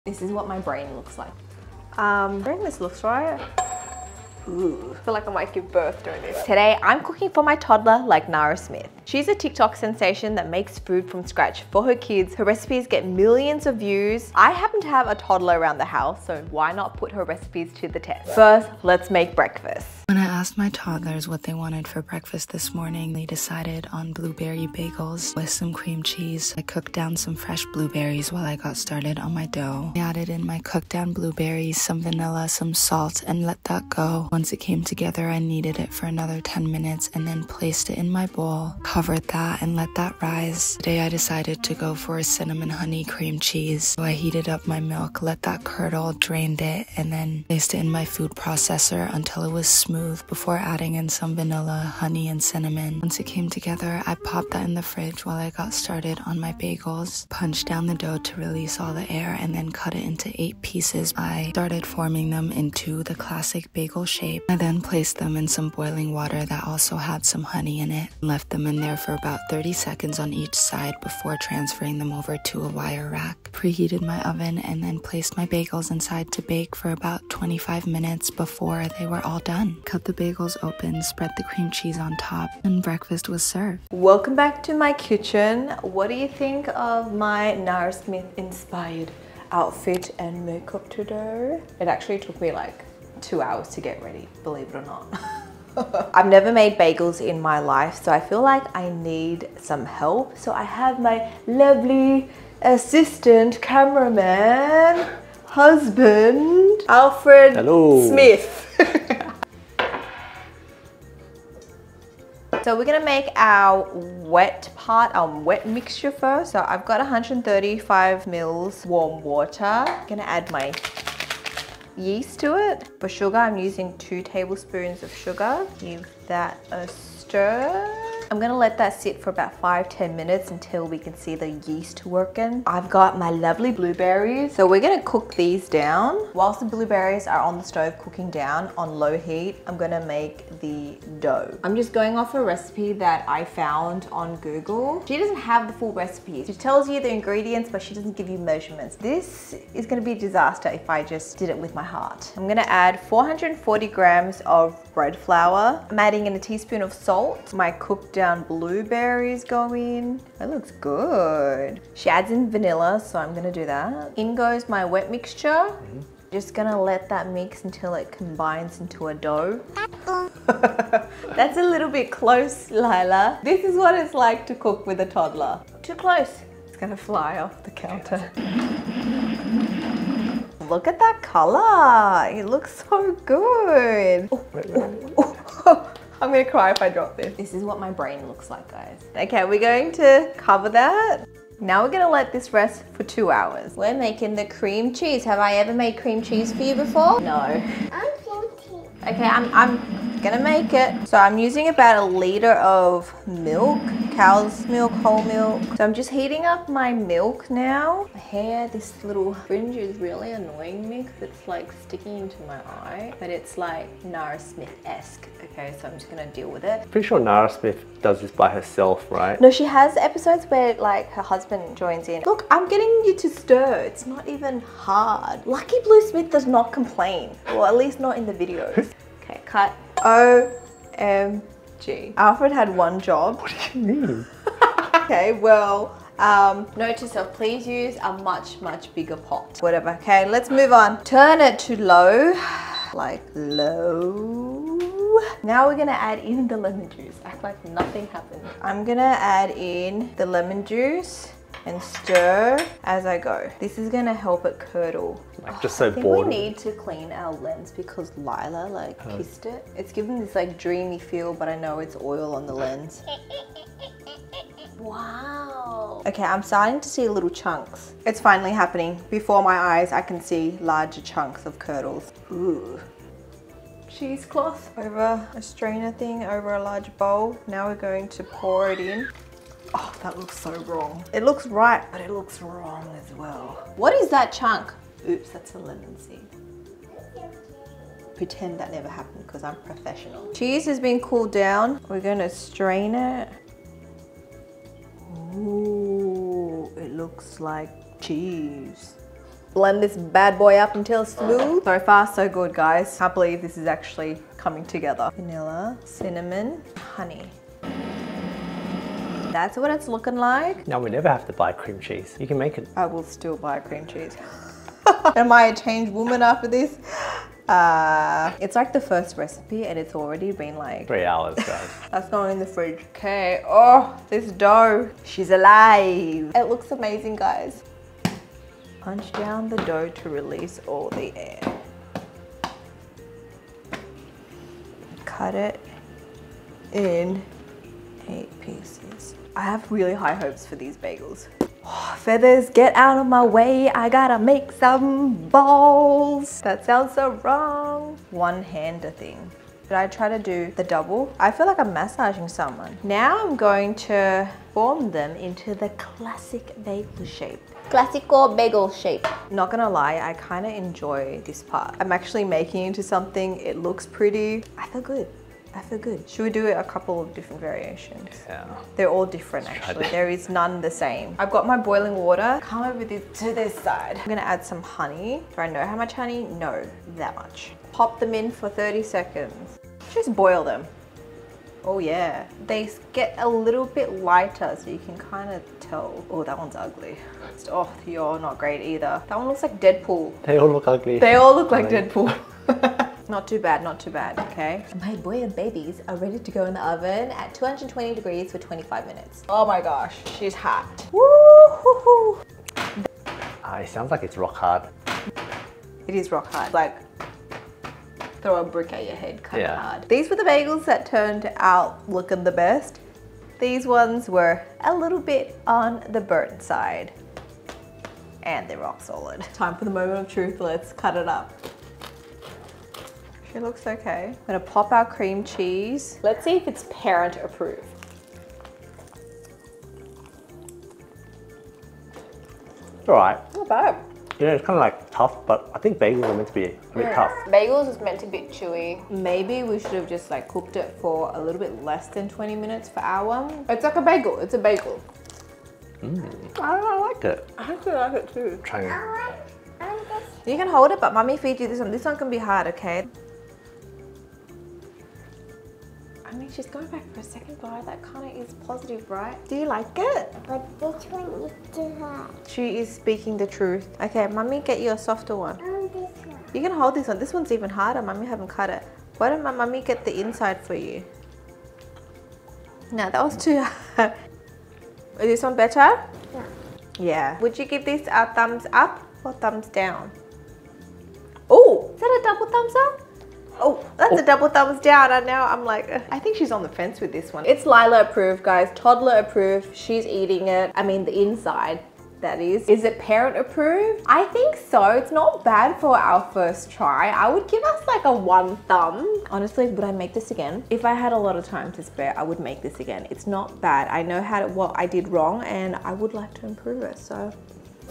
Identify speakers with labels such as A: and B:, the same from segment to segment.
A: This is what my brain looks like. I think this looks right. Ooh, I feel like I might give birth doing this. Today, I'm cooking for my toddler like Nara Smith. She's a TikTok sensation that makes food from scratch for her kids. Her recipes get millions of views. I happen to have a toddler around the house, so why not put her recipes to the test? First, let's make breakfast.
B: When I asked my toddlers what they wanted for breakfast this morning, they decided on blueberry bagels with some cream cheese. I cooked down some fresh blueberries while I got started on my dough. I added in my cooked down blueberries, some vanilla, some salt, and let that go. Once it came together, I kneaded it for another 10 minutes and then placed it in my bowl, covered that, and let that rise. Today I decided to go for a cinnamon honey cream cheese. So I heated up my milk, let that curdle, drained it, and then placed it in my food processor until it was smooth before adding in some vanilla, honey, and cinnamon. Once it came together, I popped that in the fridge while I got started on my bagels, punched down the dough to release all the air, and then cut it into 8 pieces. I started forming them into the classic bagel shape. I then placed them in some boiling water that also had some honey in it, and left them in there for about 30 seconds on each side before transferring them over to a wire rack. Preheated my oven and then placed my bagels inside to bake for about 25 minutes before they were all done. Cut the bagels open, spread the cream cheese on top, and breakfast was served.
A: Welcome back to my kitchen. What do you think of my Nara Smith inspired outfit and makeup today? It actually took me like 2 hours to get ready, believe it or not. I've never made bagels in my life, so I feel like I need some help. So I have my lovely assistant, cameraman, husband, Alfred Smith. So we're gonna make our wet part, our wet mixture first. So I've got 135 mils warm water. I'm gonna add my yeast to it. For sugar, I'm using 2 tablespoons of sugar. Give that a stir. I'm gonna let that sit for about 5-10 minutes until we can see the yeast working. I've got my lovely blueberries. So we're gonna cook these down. Whilst the blueberries are on the stove cooking down on low heat, I'm gonna make the dough. I'm just going off a recipe that I found on Google. She doesn't have the full recipe. She tells you the ingredients, but she doesn't give you measurements. This is gonna be a disaster if I just did it with my heart. I'm gonna add 440 grams of bread flour. I'm adding in a teaspoon of salt. My cooked down blueberries go in. That looks good. She adds in vanilla, so I'm gonna do that. In goes my wet mixture. Just gonna let that mix until it combines into a dough. That's a little bit close, Lila. This is what it's like to cook with a toddler. Too close. It's gonna fly off the counter. Look at that color. It looks so good. I'm gonna cry if I drop this. This is what my brain looks like, guys. Okay, we're going to cover that. Now we're gonna let this rest for 2 hours. We're making the cream cheese. Have I ever made cream cheese for you before? No. Okay, I'm gonna make it. So I'm using about 1 liter of milk, cow's milk, whole milk. So I'm just heating up my milk now. My hair, this little fringe is really annoying me because it's like sticking into my eye, but it's like Nara Smith-esque. Okay, so I'm just gonna deal with it.
C: Pretty sure Nara Smith does this by herself, right?
A: No, she has episodes where like her husband joins in. Look, I'm getting you to stir. It's not even hard. Lucky Blue Smith does not complain. Well, at least not in the videos. Okay, cut. OMG. Alfred had one job.
C: What do you mean?
A: Okay, well, note to self, please use a much bigger pot. Whatever, okay, let's move on. Turn it to low, like low. Now we're gonna add in the lemon juice. Act like nothing happened. I'm gonna add in the lemon juice and stir as I go. This is gonna help it curdle.
C: Like just so
A: I think
C: bored.
A: we need to clean our lens because Lila like kissed it. It's given this like dreamy feel, but I know it's oil on the lens. Wow. Okay, I'm starting to see little chunks. It's finally happening. Before my eyes, I can see larger chunks of curdles. Ooh. Cheesecloth over a strainer thing over a large bowl. Now we're going to pour it in. Oh, that looks so wrong. It looks right, but it looks wrong as well. What is that chunk? Oops, that's a lemon seed. Pretend that never happened because I'm professional. Cheese has been cooled down. We're gonna strain it. Ooh, it looks like cheese. Blend this bad boy up until it's smooth. So far, so good, guys. Can't believe this is actually coming together. Vanilla, cinnamon, honey. That's what it's looking like.
C: Now we never have to buy cream cheese. You can make it.
A: I will still buy cream cheese. Am I a changed woman after this? It's like the first recipe and it's already been like
C: 3 hours, guys.
A: That's going in the fridge. Okay. Oh, this dough. She's alive. It looks amazing, guys. Punch down the dough to release all the air. Cut it in 8 pieces. I have really high hopes for these bagels. Oh, feathers, get out of my way. I gotta make some balls. That sounds so wrong. One-hander thing. Should I try to do the double? I feel like I'm massaging someone. Now I'm going to form them into the classic bagel shape. Classical bagel shape. Not gonna lie, I kind of enjoy this part. I'm actually making it into something. It looks pretty. I feel good. I feel good. Should we do a couple of different variations?
C: Yeah.
A: They're all different actually. There is none the same. I've got my boiling water. Come over to this side. I'm gonna add some honey. Do I know how much honey? No, that much. Pop them in for 30 seconds. Just boil them. Oh yeah. They get a little bit lighter so you can kind of tell. Oh, that one's ugly. Oh, you're not great either. That one looks like Deadpool.
C: They all look ugly.
A: They all look like Deadpool. Not too bad, not too bad, okay? My boy and babies are ready to go in the oven at 220 degrees for 25 minutes. Oh my gosh, she's hot. Woo-hoo-hoo.
C: It sounds like it's rock hard.
A: It is rock hard. Like, throw a brick at your head kind of
C: Yeah.
A: hard. These were the bagels that turned out looking the best. These ones were a little bit on the burnt side. And they're rock solid. Time for the moment of truth. Let's cut it up. She looks okay. I'm gonna pop our cream cheese. Let's see if it's parent approved.
C: It's alright.
A: Not bad.
C: Yeah, it's kind of like tough, but I think bagels are meant to be a bit tough.
A: Bagels is meant to be chewy. Maybe we should have just like cooked it for a little bit less than 20 minutes for our one. It's like a bagel, it's a bagel.
C: I like it.
A: I actually like it too.
C: Trying.
A: You can hold it, but mommy feed you this one. This one can be hard, okay? I mean, she's going back for a second bite. That kind of is positive, right? Do you like it?
D: But this one is too hard.
A: She is speaking the truth. Okay, mommy, get you a softer one.
D: This one.
A: You can hold this one. This one's even harder. Mommy haven't cut it. Why don't my mommy get the inside for you? No, that was too hard. Is this one better?
D: Yeah.
A: Yeah. Would you give this a thumbs up or thumbs down? Oh, is that a double thumbs up? Oh, that's a double thumbs down. And now I'm like, I think she's on the fence with this one. It's Lila approved, guys. Toddler approved. She's eating it. I mean, the inside, that is. Is it parent approved? I think so. It's not bad for our first try. I would give us like a 1 thumb. Honestly, would I make this again? If I had a lot of time to spare, I would make this again. It's not bad. I know what I did wrong and I would like to improve it, so.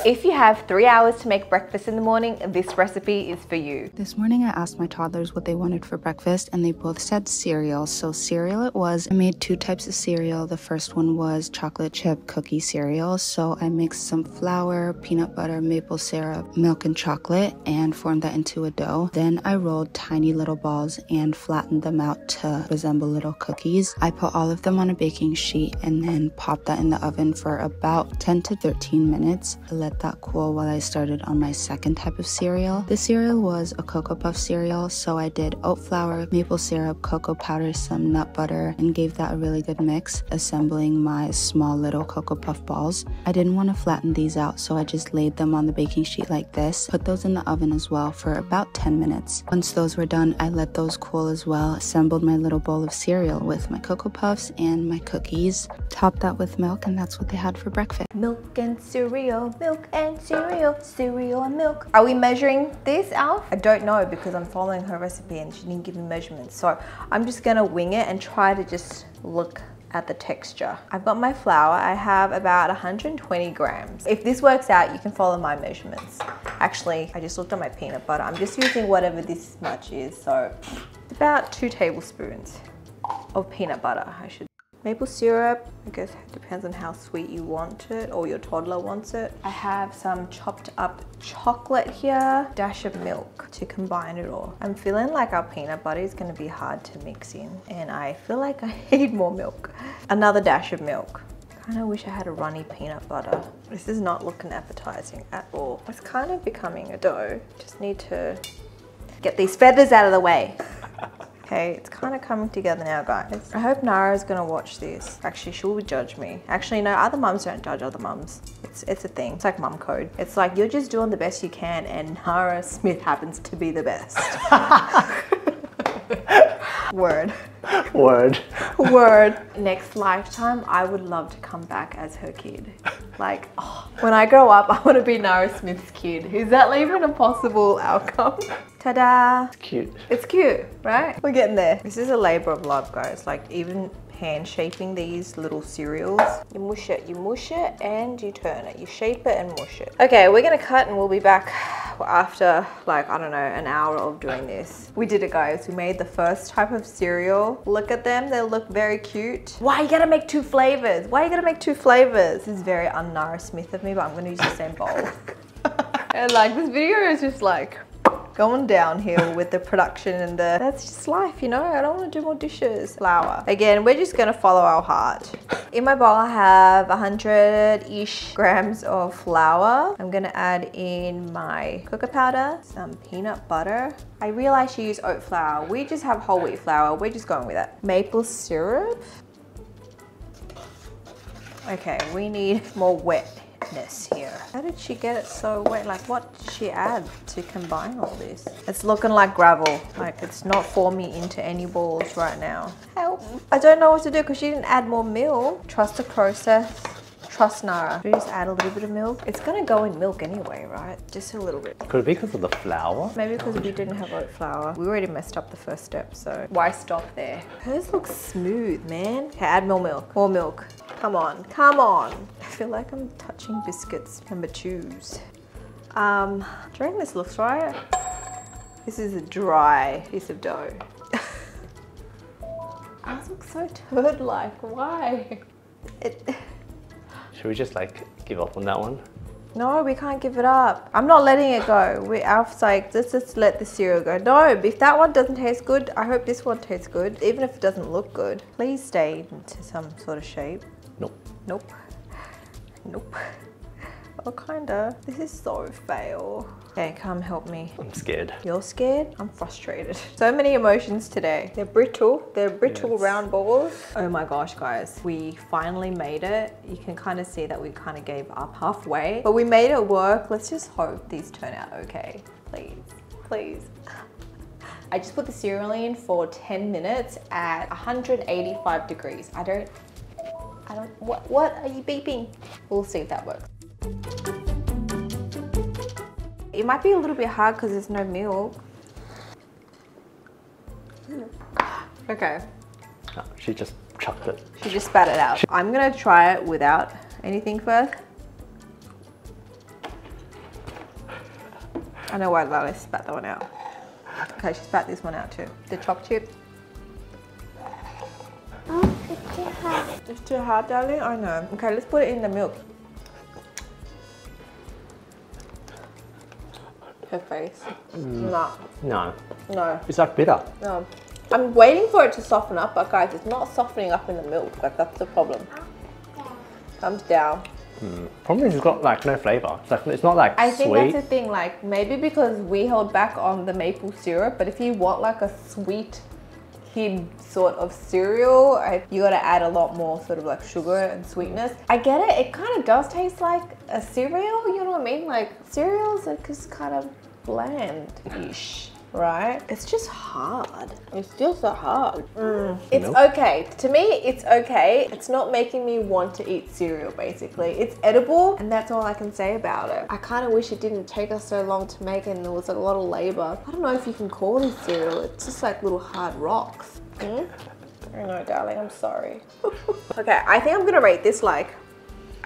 A: If you have 3 hours to make breakfast in the morning, this recipe is for you.
B: This morning I asked my toddlers what they wanted for breakfast and they both said cereal. So cereal it was. I made 2 types of cereal. The first one was chocolate chip cookie cereal. So I mixed some flour, peanut butter, maple syrup, milk and chocolate and formed that into a dough. Then I rolled tiny little balls and flattened them out to resemble little cookies. I put all of them on a baking sheet and then popped that in the oven for about 10 to 13 minutes. I let that cool while I started on my second type of cereal. The cereal was a Cocoa Puff cereal, so I did oat flour, maple syrup, cocoa powder, some nut butter, and gave that a really good mix, assembling my small little Cocoa Puff balls. I didn't want to flatten these out, so I just laid them on the baking sheet like this, put those in the oven as well for about 10 minutes. Once those were done, I let those cool as well, assembled my little bowl of cereal with my Cocoa Puffs and my cookies, topped that with milk, and that's what they had for breakfast.
A: Milk and cereal, milk and cereal, cereal and milk. Are we measuring this, Alf? I don't know because I'm following her recipe and she didn't give me measurements. So I'm just gonna wing it and try to just look at the texture. I've got my flour. I have about 120 grams. If this works out, you can follow my measurements. Actually, I just looked at my peanut butter. I'm just using whatever this much is. So it's about 2 tablespoons of peanut butter, I should maple syrup. I guess it depends on how sweet you want it or your toddler wants it. I have some chopped up chocolate here, dash of milk to combine it all. I'm feeling like our peanut butter is going to be hard to mix in, and I feel like I need more milk. Another dash of milk. Kind of wish I had a runny peanut butter. This is not looking appetizing at all. It's kind of becoming a dough. Just need to get these feathers out of the way. Okay, it's kind of coming together now, guys. I hope Nara's gonna watch this. Actually, she'll judge me. Actually, no, other mums don't judge other mums. It's a thing. It's like mum code. It's like you're just doing the best you can, and Nara Smith happens to be the best. Word.
C: Word.
A: Word. Next lifetime, I would love to come back as her kid. Like, oh, when I grow up, I want to be Nara Smith's kid. Is that even a possible outcome? Ta-da!
C: It's cute.
A: It's cute, right? We're getting there. This is a labor of love, guys. Like, even hand shaping these little cereals. You mush it, and you turn it. You shape it and mush it. Okay, we're gonna cut and we'll be back after, like, I don't know, an hour of doing this. We did it, guys. We made the first type of cereal. Look at them, they look very cute. Why you gotta make two flavors? Why you gotta make two flavors? This is very un-Nara Smith of me, but I'm gonna use the same bowl. And like, this video is just like going downhill with the production and that's just life, you know? I don't want to do more dishes. Flour. Again, we're just gonna follow our heart. In my bowl, I have 100-ish grams of flour. I'm gonna add in my cocoa powder, some peanut butter. I realize you use oat flour. We just have whole wheat flour. We're just going with that. Maple syrup. Okay, we need more wetness here. How did she get it so wet? Like, what did she add to combine all this? It's looking like gravel. Like, it's not forming into any balls right now. Help. I don't know what to do because she didn't add more milk. Trust the process. Trust Nara. Should we just add a little bit of milk? It's gonna go in milk anyway, right? Just a little bit.
C: Could it be because of the flour?
A: Maybe because we didn't have oat flour. We already messed up the first step, so why stop there? Hers looks smooth, man. Okay, add more milk. More milk. Come on, come on. I feel like I'm touching biscuits number 2s. Do you reckon this looks right? This is a dry piece of dough. Ours looks so turd-like. Why?
C: Should we just like give up on that one?
A: No, we can't give it up. I'm not letting it go. Alf's like, let's just let the cereal go. No, if that one doesn't taste good, I hope this one tastes good. Even if it doesn't look good. Please stay into some sort of shape.
C: Nope.
A: Nope. Nope. Oh, kinda. This is so fail. Okay, come help me.
C: I'm scared.
A: You're scared? I'm frustrated. So many emotions today. They're brittle. They're brittle
C: Yes.
A: round balls. Oh my gosh, guys. We finally made it. You can kind of see that we kind of gave up halfway, but we made it work. Let's just hope these turn out okay. Please, please. I just put the cereal in for 10 minutes at 185 degrees. I don't, what are you beeping? We'll see if that works. It might be a little bit hard because there's no milk. Okay.
C: No, she just chucked it.
A: She just spat it out. I'm gonna try it without anything first. I know why Lala spat that one out. Okay, she spat this one out too. The chopped chip.
D: Oh, it's too hot.
A: It's too hard, darling? I know. Okay, let's put it in the milk. Her face. No.
C: No.
A: No.
C: It's like bitter.
A: No. I'm waiting for it to soften up, but guys, it's not softening up in the milk. Like, that's the problem. Comes down.
C: Problem is it's got like no flavor. It's like, it's not like
A: I think
C: sweet.
A: that's the thing, like maybe because we held back on the maple syrup, but if you want like a sweet kid sort of cereal, you gotta add a lot more sort of like sugar and sweetness. I get it, it kind of does taste like a cereal, you know what I mean? Like cereals are just kind of bland-ish. Right? It's just hard. It's still so hard. It's okay. To me, it's okay. It's not making me want to eat cereal, basically. It's edible, and that's all I can say about it. I kind of wish it didn't take us so long to make it, and there was like a lot of labor. I don't know if you can call this cereal. It's just like little hard rocks. I know, darling. I'm sorry. Okay, I think I'm gonna rate this like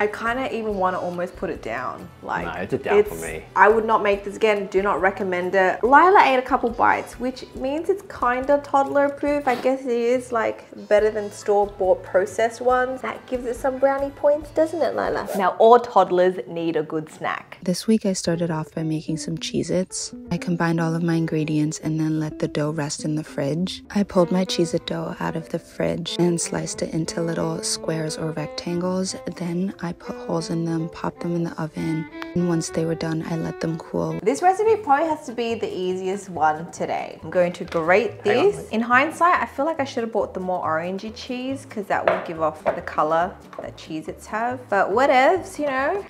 A: I kind of even want to almost put it down. Like,
C: no, it's a down for me.
A: I would not make this again. Do not recommend it. Lila ate a couple bites, which means it's kind of toddler proof. I guess it is like better than store-bought processed ones. That gives it some brownie points, doesn't it, Lila? Now, all toddlers need a good snack.
B: This week I started off by making some Cheez-Its. I combined all of my ingredients and then let the dough rest in the fridge. I pulled my Cheez-It dough out of the fridge and sliced it into little squares or rectangles. Then I put holes in them, popped them in the oven, and once they were done, I let them cool.
A: This recipe probably has to be the easiest one today. I'm going to grate this. In hindsight, I feel like I should have bought the more orangey cheese because that will give off the color that Cheez-Its have. But whatevs, you know.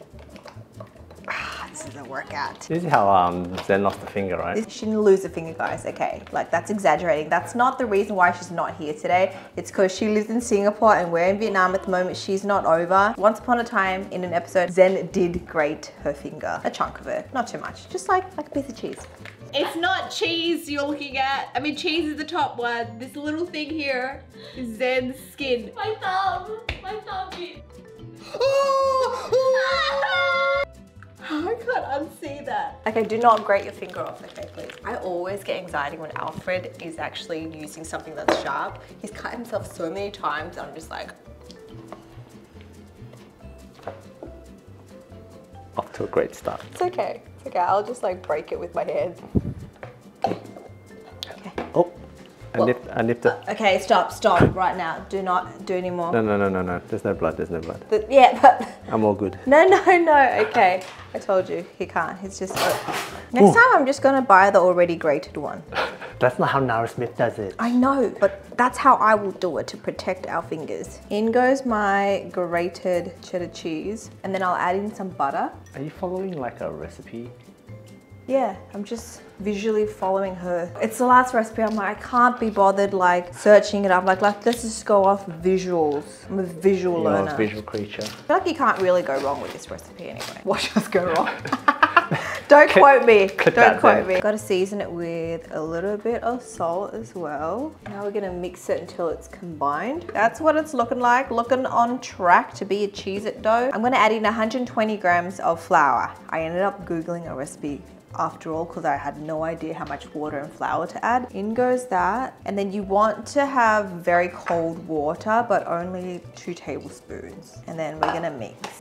A: This is a workout.
C: This is how Zen lost a finger, right?
A: She didn't lose a finger, guys, okay? Like, that's exaggerating. That's not the reason why she's not here today. It's because she lives in Singapore and we're in Vietnam at the moment. She's not over. Once upon a time in an episode, Zen did grate her finger. A chunk of it, not too much. Just like a piece of cheese.
E: It's not cheese you're looking at. I mean, cheese is the top one. This little thing here is Zen's skin. My thumb bit. I can't unsee that.
A: Okay, do not grate your finger off, okay, please. I always get anxiety when Alfred is actually using something that's sharp. He's cut himself so many times, and I'm just like...
C: Off to a great start.
A: It's okay. It's okay. I'll just like break it with my hand. Okay.
C: Oh, I nipped it.
A: Okay, stop right now. Do not do any more.
C: No. There's no blood,
A: Yeah, but...
C: I'm all good.
A: No. Okay, I told you, he can't. He's just... Next time I'm just gonna buy the already grated one.
C: That's not how Nara Smith does it.
A: I know, but that's how I will do it to protect our fingers. In goes my grated cheddar cheese, and then I'll add in some butter.
C: Are you following like a recipe?
A: Yeah, I'm just visually following her. It's the last recipe. I'm like, I can't be bothered like searching it up. Like let's just go off visuals. I'm a visual learner.
C: You're a visual creature.
A: I feel like you can't really go wrong with this recipe anyway. Watch us go wrong. Don't quote me. Don't quote me. Got to season it with a little bit of salt as well. Now we're gonna mix it until it's combined. That's what it's looking like. Looking on track to be a Cheez-It dough. I'm gonna add in 120 grams of flour. I ended up Googling a recipe after all because I had no idea how much water and flour to add. In goes that. And then you want to have very cold water, but only 2 tablespoons. And then we're gonna mix.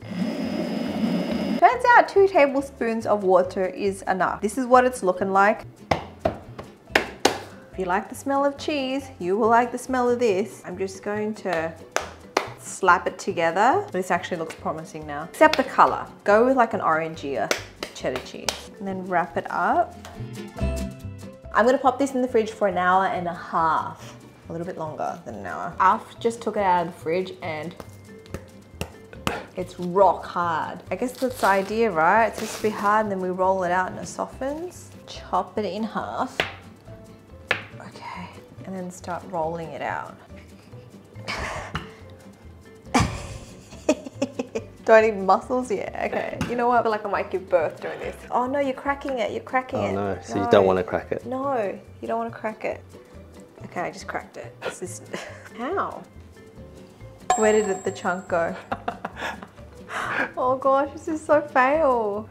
A: Turns out 2 tablespoons of water is enough. This is what it's looking like. If you like the smell of cheese, you will like the smell of this. I'm just going to slap it together. This actually looks promising now. Except the color. Go with like an orangier cheddar cheese. And then wrap it up. I'm gonna pop this in the fridge for 1.5 hours. A little bit longer than an hour. Alf just took it out of the fridge and it's rock hard. I guess that's the idea, right? It's supposed to be hard and then we roll it out and it softens. Chop it in half. Okay, and then start rolling it out. Do I need muscles? Yeah, okay. You know what? I feel like I might give birth doing this. Oh no, you're cracking it. You're cracking it.
C: Oh no, so you don't want to crack it?
A: No, you don't want to crack it. Okay, I just cracked it. This is... How? Where did the chunk go? Oh gosh, this is so fail.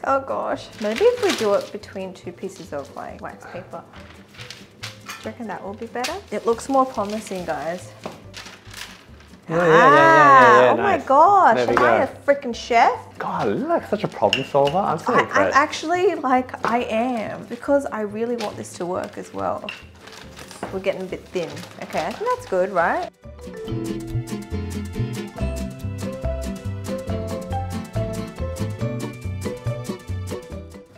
A: Oh gosh. Maybe if we do it between 2 pieces of like wax paper. Do you reckon that will be better? It looks more promising, guys.
C: Yeah,
A: Oh
C: nice.
A: my gosh,
C: There we
A: am I
C: go.
A: a freaking chef?
C: God, you look like such a problem solver. I'm so
A: I'm
C: impressed.
A: actually like, I am, because I really want this to work as well. We're getting a bit thin. Okay, I think that's good, right?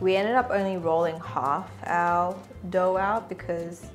A: We ended up only rolling half our dough out because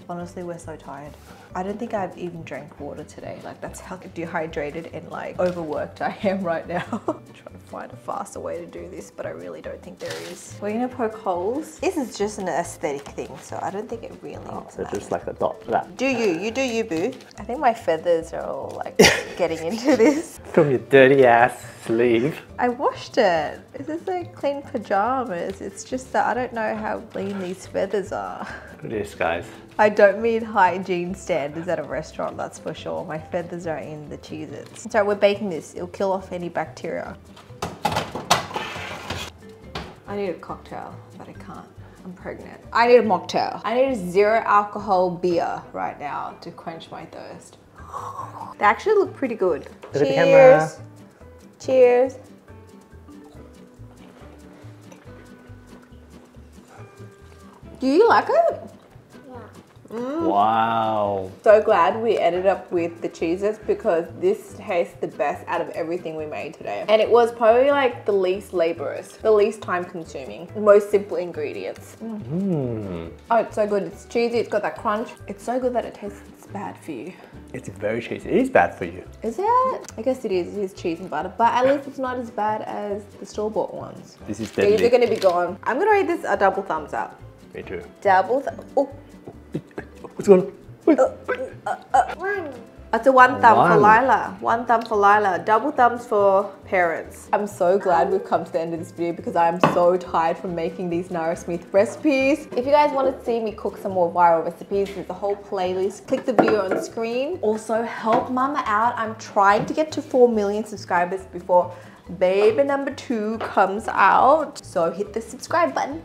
A: honestly we're so tired. I don't think I've even drank water today. Like that's how dehydrated and like overworked I am right now. I'm trying to find a faster way to do this, but I really don't think there is. We're gonna poke holes. This is just an aesthetic thing, so I don't think it really looks
C: So
A: nice.
C: just like a dot for that.
A: Do you boo. I think my feathers are all like getting into this.
C: From your dirty ass sleeve.
A: I washed it. This is like clean pajamas. It's just that I don't know how clean these feathers are.
C: It is, guys.
A: I don't meet hygiene standards at a restaurant, that's for sure. My feathers are in the Cheez-Its. So we're baking this. It'll kill off any bacteria. I need a cocktail, but I can't. I'm pregnant. I need a mocktail. I need a 0 alcohol beer right now to quench my thirst. They actually look pretty good.
C: Look at the camera.
A: Cheers. Do you like it?
C: Wow.
A: So glad we ended up with the Cheez-Its because this tastes the best out of everything we made today. And it was probably like the least laborious, the least time consuming, most simple ingredients. Oh, it's so good. It's cheesy, it's got that crunch. It's so good that it tastes bad for you.
C: It's very cheesy. It is bad for you.
A: Is it? I guess it is. It is cheese and butter, but at least it's not as bad as the store-bought ones.
C: This is deadly.
A: These are gonna be gone. I'm gonna rate this a double thumbs up.
C: Me too.
A: Double oh.
C: What's going on?
D: One.
A: That's a one thumb for
C: One.
A: Lila. One thumb for Lila. Double thumbs for parents. I'm so glad we've come to the end of this video because I'm so tired from making these Nara Smith recipes. If you guys want to see me cook some more viral recipes, there's a whole playlist. Click the video on the screen. Also, help mama out. I'm trying to get to 4 million subscribers before baby number 2 comes out. So hit the subscribe button.